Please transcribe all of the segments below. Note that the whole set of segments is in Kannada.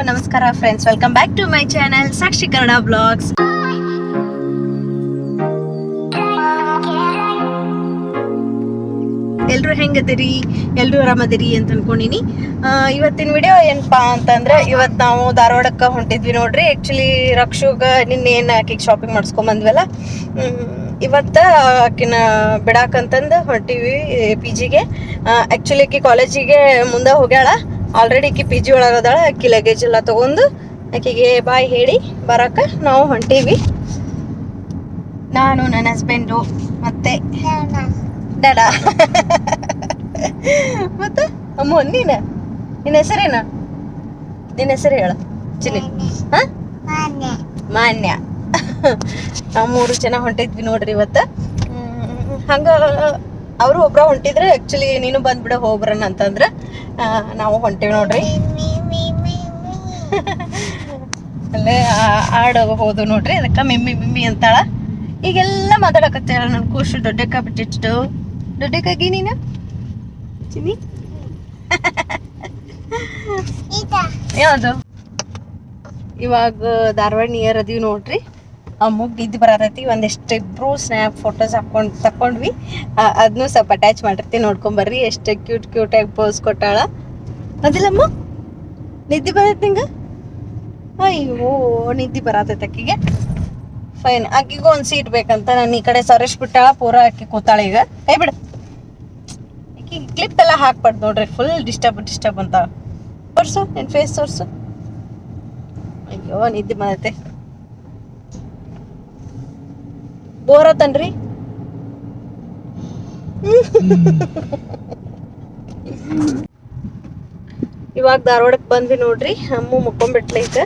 ನಮಸ್ಕಾರ friends, welcome back to my channel Sakshi Kannada blogs. ಎಲ್ರು ಹೆಂಗದಿರಿ? ಎಲ್ರು ಆರಾಮದಿರಿ ಅಂತ ಅನ್ಕೊಂಡಿನಿ. ಇವತ್ತಿನ ವಿಡಿಯೋ ಏನಪ್ಪಾ ಅಂತಂದ್ರೆ, ಇವತ್ತು ನಾವು ಧಾರವಾಡಕ್ಕೆ ಹೊಂಟಿದ್ವಿ ನೋಡ್ರಿ. ಆಕ್ಚುಲಿ ರಕ್ಷುಗ ನಿನ್ನೆ ಏನು ಆಕಿಗೆ ಶಾಪಿಂಗ್ ಮಾಡಿಸ್ಕೊಂಡ್ ಬಂದ್ವಲ್ಲ, ಇವತ್ತ ಆಕಿನ ಬಿಡಾಕಂತಂದು ಹೊಂಟಿವಿ PGಗೆ. ಆಕ್ಚುಲಿ ಆಕಿ ಕಾಲೇಜಿಗೆ ಮುಂದೆ ಹೋಗ್ಯಾಳ. ಆಲ್ರೆಡಿ ಆಕಿ PG ಒಳಗದಾಳ. ಆಕಿ ಲಗೇಜ್ ಎಲ್ಲ ತಗೊಂಡು ಆಕಿಗೆ ಬಾಯ್ ಹೇಳಿ ಬರಕ ನಾವು ಹೊಂಟೀವಿ. ನಾನು, ನನ್ನ ಹಸ್ಬೆಂಡು ಮತ್ತೆ ಡಾಡಾ ಮತ್ತೆ ಅಮ್ಮ. ನಿನ್ನ ಹೆಸರೇನ? ನಿನ್ನ ಹೆಸರು ಹೇಳ ಚಿನ್ನಿ. ಮಾನ್ಯ. ನಾವು 3 ಜನ ಹೊಂಟಿದ್ವಿ ನೋಡ್ರಿ ಇವತ್ತು. ಹಂಗ ಅವರು ಒಬ್ರ ಹೊಂಟಿದ್ರೆ, ಆಕ್ಚುಲಿ ನೀನು ಬಂದ್ಬಿಡ ಹೋಗ್ಬರಣ ಅಂತಂದ್ರೆ ನಾವು ಹೊಂಟೇವಿ ನೋಡ್ರಿ. ಅಲ್ಲೇ ಆಡೋದು ನೋಡ್ರಿ, ಅದಕ್ಕೆ ಮಿಮ್ಮಿ ಮಿಮ್ಮಿ ಅಂತಾಳ. ಈಗೆಲ್ಲ ಮಾತಾಡಕತ್ತಾಳ. ನನ್ ಕೂಸು ದೊಡ್ಡಕ್ಕ ಬಿಟ್ಟಿಟ್ಟು. ದೊಡ್ಡಕ್ಕಾಗಿ ನೀನು ಚಿನ್ನಿ ಯಾವುದು? ಇವಾಗ ಧಾರವಾಡ ನಿಯರ್ ಅದೀವಿ ನೋಡ್ರಿ. ಅಮ್ಮಗ್ ನಿದ್ದೆ ಬರತೈತಿ. ಒಂದಿಷ್ಟು ಇಬ್ರು ಸ್ನ್ಯಾಪ್ ಫೋಟೋಸ್ ತಕೊಂಡ್ವಿ. ಅದನ್ನು ಸ್ವಲ್ಪ ಅಟ್ಯಾಚ್ ಮಾಡಿರ್ತೀವಿ, ನೋಡ್ಕೊಂಬರ್ರಿ. ಎಷ್ಟು ಕ್ಯೂಟಾಗಿ ಪೋಸ್ ಕೊಟ್ಟಾಳ ಅದಿಲ್ಲಮ್ಮ. ನಿದ್ದೆ ಬರತ್ತೆ ನಿಂಗೆ? ಅಯ್ಯೋ, ನಿದ್ದೆ ಬರತೈತೆ ಅಕ್ಕಿಗೆ. ಫೈನ್. ಆಕಿಗೂ ಒಂದು ಸೀಟ್ ಬೇಕಂತ ನಾನು ಈ ಕಡೆ ಸರಿಸ್ಬಿಟ್ಟಾಳ. ಪೂರ ಆಕಿ ಕೂತಾಳ ಈಗ. ಬಿಡು, ಆಕಿ ಕ್ಲಿಪ್ ಎಲ್ಲ ಹಾಕ್ಬಾರ್ದು ನೋಡ್ರಿ. ಫುಲ್ ಡಿಸ್ಟರ್ಬ್ ಅಂತ. ತೋರ್ಸು ನಿನ್ ಫೇಸ್ ತೋರ್ಸು. ಅಯ್ಯೋ, ನಿದ್ದೆ ಬಂದೈತೆ. ಬೋರ್ ಆತನ್ರಿ. ಇವಾಗ ಧಾರವಾಡಕ್ಕೆ ಬಂದ್ವಿ ನೋಡ್ರಿ. ಅಮ್ಮ ಮುಕ್ಕೊಂಡ್ಬಿಟ್ಲೈತೆ.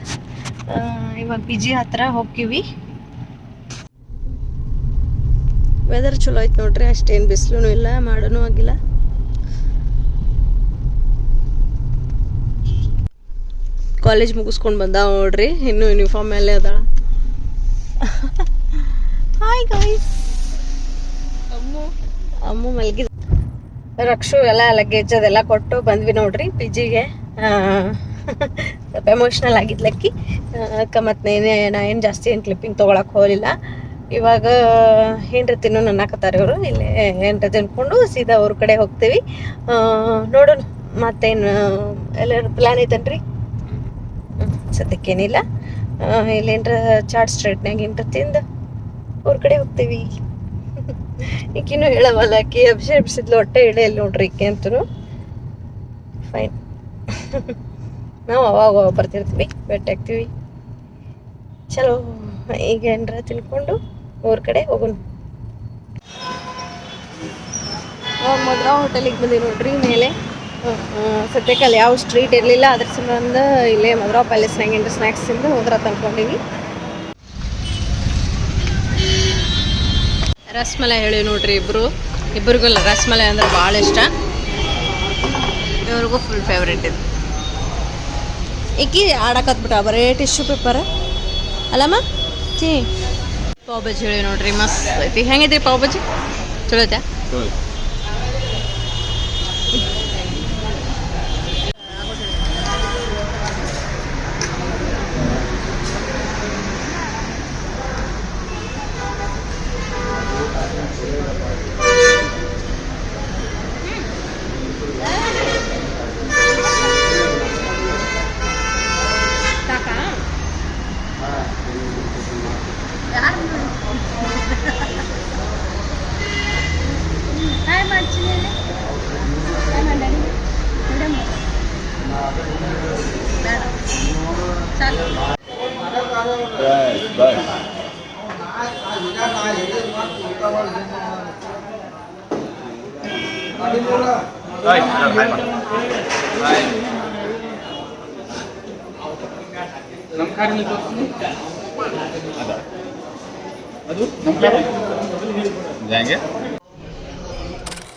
ಇವಾಗ PG ಹತ್ರ ಹೋಗ್ತೀವಿ. ವೆದರ್ ಚಲೋ ಐತೆ ನೋಡ್ರಿ. ಅಷ್ಟೇನು ಬಿಸಿಲು ಇಲ್ಲ, ಮಾಡೋನು ಆಗಿಲ್ಲ. ಕಾಲೇಜ್ ಮುಗಿಸ್ಕೊಂಡು ಬಂದ ನೋಡ್ರಿ. ಇನ್ನು ಯೂನಿಫಾರ್ಮ್ ಮೇಲೆ ಅದಾಳ. Hi guys. ಅಮ್ಮು ಮಲ್ಗಿದ. ರಕ್ಷು ಎಲ್ಲ ಲಗೇಜ್ ಅದೆಲ್ಲ ಕೊಟ್ಟು ಬಂದ್ವಿ ನೋಡ್ರಿ PGಗೆ. ಸ್ವಲ್ಪ ಎಮೋಷ್ನಲ್ ಆಗಿದ್ಲಕ್ಕಿ. ಮತ್ತೆ ನಾ ಏನು ಜಾಸ್ತಿ ಏನು ಕ್ಲಿಪ್ಪಿಂಗ್ ತೊಗೊಳಕ್ಕೆ ಹೋಗಲಿಲ್ಲ. ಇವಾಗ ಏನ್ರ ತಿನ್ನೋ ಅನ್ನಕತ್ತಾರೆ ಇವರು. ಇಲ್ಲೇ ಏನ್ರ ತಿನ್ಕೊಂಡು ಸೀದಾ ಅವ್ರ ಕಡೆ ಹೋಗ್ತೀವಿ. ನೋಡೋಣ ಮತ್ತೇನು ಎಲ್ಲರೂ ಪ್ಲ್ಯಾನ್ ಐತನ್ರಿ. ಸದ್ಯಕ್ಕೇನಿಲ್ಲ. ಇಲ್ಲೇನ್ರ ಚಾಟ್ ಸ್ಟ್ರೀಟ್ನಾಗ ಏನ್ರ ತಿಂದು ಅವ್ರ ಕಡೆ ಹೋಗ್ತೀವಿ. ಈಕಿನೂ ಹೇಳವಲ್ಲ, ಆಕಿ ಎಬ್ಸಿದ್ಲು ಹೊಟ್ಟೆ ಇಳಿಯಲ್ಲ ನೋಡ್ರಿ ಈಕೆ ಅಂತೂ. ಫೈನ್. ನಾವು ಅವಾಗ ಬರ್ತಿರ್ತೀವಿ, ಭೇಟಿ ಆಗ್ತೀವಿ. ಚಲೋ, ಈಗ ಏನ್ರ ತಿನ್ಕೊಂಡು ಅವ್ರ ಕಡೆ ಹೋಗೋಣ. ಮದ್ರಾ ಹೋಟೆಲಿಗೆ ಬಂದೀವಿ ನೋಡ್ರಿ ಮೇಲೆ. ಸದ್ಯಕ್ಕೆ ಅಲ್ಲಿ ಯಾವ ಸ್ಟ್ರೀಟ್ ಇರಲಿಲ್ಲ, ಅದ್ರ ಸಂಬಂಧ ಇಲ್ಲೇ ಮದ್ರಾ ಪ್ಯಾಲೇಸ್ನಾಗ ಏನ್ರ ಸ್ನ್ಯಾಕ್ಸ್ ತಿಂದು ಹೋದ್ರ ತಂದ್ಕೊಂಡಿವಿ. ರಸ್ಮಲಾಯಿ ಹೇಳಿ ನೋಡ್ರಿ. ಇಬ್ಬರಿಗೂ ರಸ್ಮಲಾಯಿ ಅಂದ್ರೆ ಭಾಳ ಇಷ್ಟ. ಇವ್ರಿಗೂ ಫುಲ್ ಫೇವ್ರೇಟ್ ಇದು. ಈಕಿ ಆಡಕತ್ಬಿಟ್ಟ ಬರೀ ಟಿಶ್ಯೂ ಪೇಪರ್ ಅಲ್ಲಮ್ಮ. ಪಾವ್ ಬಜ್ಜಿ ಹೇಳಿ ನೋಡ್ರಿ, ಮಸ್ತ್ ಐತಿ. ಹೆಂಗೈತಿ ಪಾವ್ ಬಜ್ಜಿ? ಚಲೋ ಐತಾ?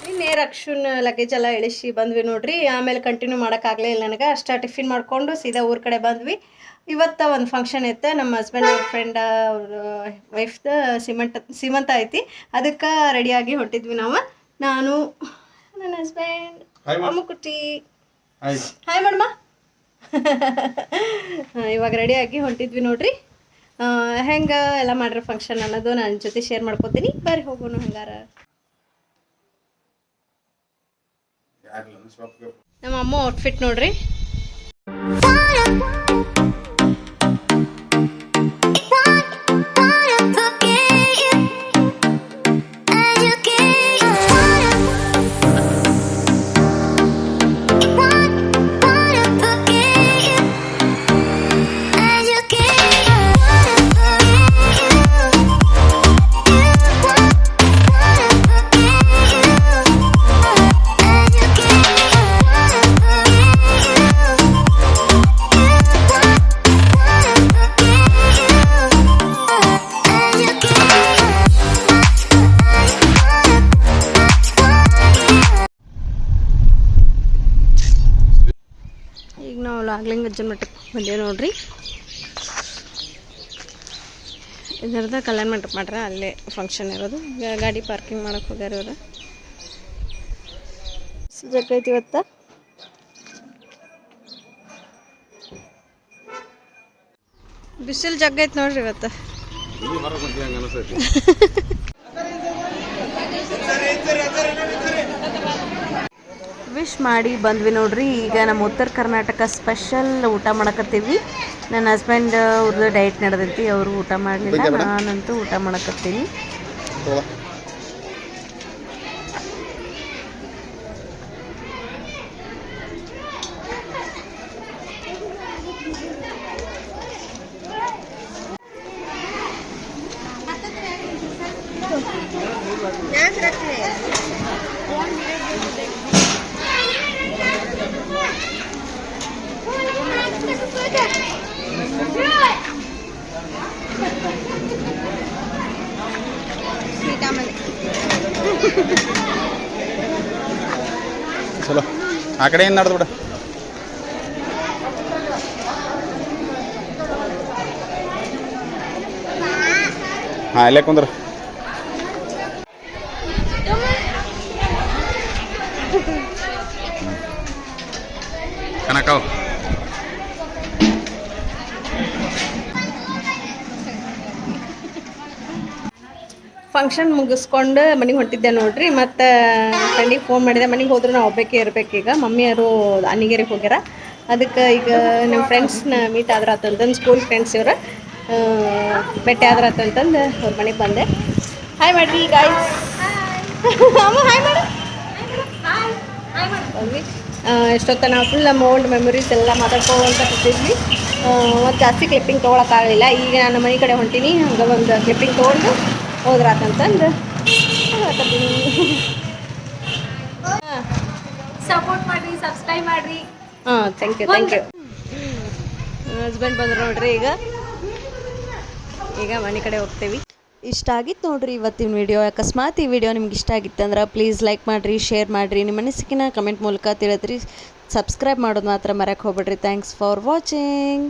ನಿನ್ನೆ ರಕ್ಷುನ್ ಲಗೇಜ್ ಎಲ್ಲ ಇಳಿಸಿ ಬಂದ್ವಿ ನೋಡ್ರಿ. ಆಮೇಲೆ ಕಂಟಿನ್ಯೂ ಮಾಡೋಕ್ಕಾಗಲೇ ಇಲ್ಲ ನನಗೆ. ಅಷ್ಟ ಟಿಫಿನ್ ಮಾಡಿಕೊಂಡು ಸೀದಾ ಊರ ಕಡೆ ಬಂದ್ವಿ. ಇವತ್ತು ಒಂದು ಫಂಕ್ಷನ್ ಐತೆ. ನಮ್ಮ ಹಸ್ಬೆಂಡ್ ಅವ್ರ ಫ್ರೆಂಡ್ ಅವ್ರ ವೈಫ್ದ ಸೀಮಂತ ಐತಿ. ಅದಕ್ಕೆ ರೆಡಿಯಾಗಿ ಹೊಂಟಿದ್ವಿ ನಾವು. ನಾನು, ನನ್ನ ಹಸ್ಬೆಂಡ್, ಅಮ್ಮುಕುಟ್ಟಿ. ಹಾಯ್ ಮಾಡಮ್ಮ. ಇವಾಗ ರೆಡಿಯಾಗಿ ಹೊಂಟಿದ್ವಿ ನೋಡ್ರಿ. ಹೆಂಗೆ ಎಲ್ಲ ಮಾಡ್ರಿ ಫಂಕ್ಷನ್ ಅನ್ನೋದು ನನ್ನ ಜೊತೆ ಶೇರ್ ಮಾಡ್ಕೊತೀನಿ. ಬರ್ರಿ ಹೋಗೋಣ ಹಂಗಾರ. ನಮ್ಮ ಅಮ್ಮ ಔಟ್ಫಿಟ್ ನೋಡ್ರಿ. ಈಗ ನಾವು ಲಾಗ್ಲಿಂಗ್ ಅಜ್ಜನ ಮಠಕ್ಕೆ ಬಂದೇವೆ ನೋಡ್ರಿ. ಇದರದ ಕಲ್ಯಾಣ ಮಂಟಪ ಮಾಡ್ರ, ಅಲ್ಲೇ ಫಂಕ್ಷನ್ ಇರೋದು. ಗಾಡಿ ಪಾರ್ಕಿಂಗ್ ಮಾಡಕ್ಕೆ ಹೋಗ್ಯಾರ ಇವರು. ಜಗ್ಗೈತಿ ಇವತ್ತ. ಬಿಸಿಲು ಜಗ್ಗೈತಿ ನೋಡ್ರಿ ಇವತ್ತು. ವಿಶ್ ಮಾಡಿ ಬಂದ್ವಿ ನೋಡ್ರಿ. ಈಗ ನಮ್ಮ ಉತ್ತರ ಕರ್ನಾಟಕ ಸ್ಪೆಷಲ್ ಊಟ ಮಾಡಕತ್ತೀವಿ. ನನ್ನ ಹಸ್ಬೆಂಡ್ ಅವ್ರದ್ದು ಡಯಟ್ ನಡೆದೈತಿ, ಅವರು ಊಟ ಮಾಡಲಿಲ್ಲ, ನಾನಂತೂ ಊಟ ಮಾಡಕತ್ತೀನಿ. ಚಲೋ ಆ ಕಡೆ ಏನು ನಡೆದು ಬಿಡ. ಹಾಂ ಇಲ್ಲೇ ಕುಂದ್ರ. ಕನಕಾವ್ ಫಂಕ್ಷನ್ ಮುಗಿಸ್ಕೊಂಡು ಮನೆಗೆ ಹೊಂಟಿದ್ದೆ ನೋಡ್ರಿ. ಮತ್ತು ಫ್ರೆಂಡಿಗೆ ಫೋನ್ ಮಾಡಿದೆ. ಮನೆಗೆ ಹೋದ್ರೆ ನಾವು ಒಬ್ಬಕ್ಕೆ ಇರಬೇಕೀಗ. ಮಮ್ಮಿಯವರು ಅನಿಗೇರಿಗೆ ಹೋಗ್ಯಾರ. ಅದಕ್ಕೆ ಈಗ ನಮ್ಮ ಫ್ರೆಂಡ್ಸ್ನ ಮೀಟ್ ಆದ್ರಾತಂತಂದು, ಸ್ಕೂಲ್ ಫ್ರೆಂಡ್ಸ್ ಇವರು ಭೇಟಿ ಆದ್ರಾತಂತಂದು ಅವ್ರ ಮನೆಗೆ ಬಂದೆ. ಹಾಯ್ ಮಾಡಿರಿ ಗಾಯ್ಸ್. ಅಮ್ಮ ಹಾಯ್ ಮಾಡಿ ಬಂದ್ವಿ. ಎಷ್ಟೊತ್ತ ನಾವು ಫುಲ್ ನಮ್ಮ ಓಲ್ಡ್ ಮೆಮೊರೀಸ್ ಎಲ್ಲ ಮಾತಾಡ್ಕೊಂತ ಕೂತಿದ್ವಿ. ಮತ್ತು ಜಾಸ್ತಿ ಕ್ಲಿಪ್ಪಿಂಗ್ ತೊಗೊಳಕ್ಕಾಗಲಿಲ್ಲ. ಈಗ ನಾನು ಮನೆ ಕಡೆ ಹೊಂಟೀನಿ. ಹಂಗೆ ಒಂದು ಕ್ಲಿಪ್ಪಿಂಗ್ ತೊಗೊಂಡು ಹೋದ್ರಾತಂತಂದು ಸಪೋರ್ಟ್ ಮಾಡಿರಿ, ಸಬ್ಸ್ಕ್ರೈಬ್ ಮಾಡಿರಿ. ಹಾಂ ಥ್ಯಾಂಕ್ ಯು. ಹಸ್ಬೆಂಡ್ ಬಂದ್ರು ನೋಡ್ರಿ. ಈಗ ಮನೆ ಕಡೆ ಹೋಗ್ತೇವೆ. ಇಷ್ಟ ಆಗಿತ್ತು ನೋಡ್ರಿ ಇವತ್ತಿನ ವಿಡಿಯೋ. ಅಕಸ್ಮಾತ್ ಈ ವಿಡಿಯೋ ನಿಮ್ಗೆ ಇಷ್ಟ ಆಗಿತ್ತಂದ್ರೆ ಪ್ಲೀಸ್ ಲೈಕ್ ಮಾಡಿರಿ, ಶೇರ್ ಮಾಡಿರಿ, ನಿಮ್ಮ ಅನಿಸಿಕೆನ ಕಮೆಂಟ್ ಮೂಲಕ ತಿಳಿದ್ರಿ. ಸಬ್ಸ್ಕ್ರೈಬ್ ಮಾಡೋದು ಮಾತ್ರ ಮರೆಯಕ್ಕೆ ಹೋಗ್ಬೇಡ್ರಿ. Thanks for watching.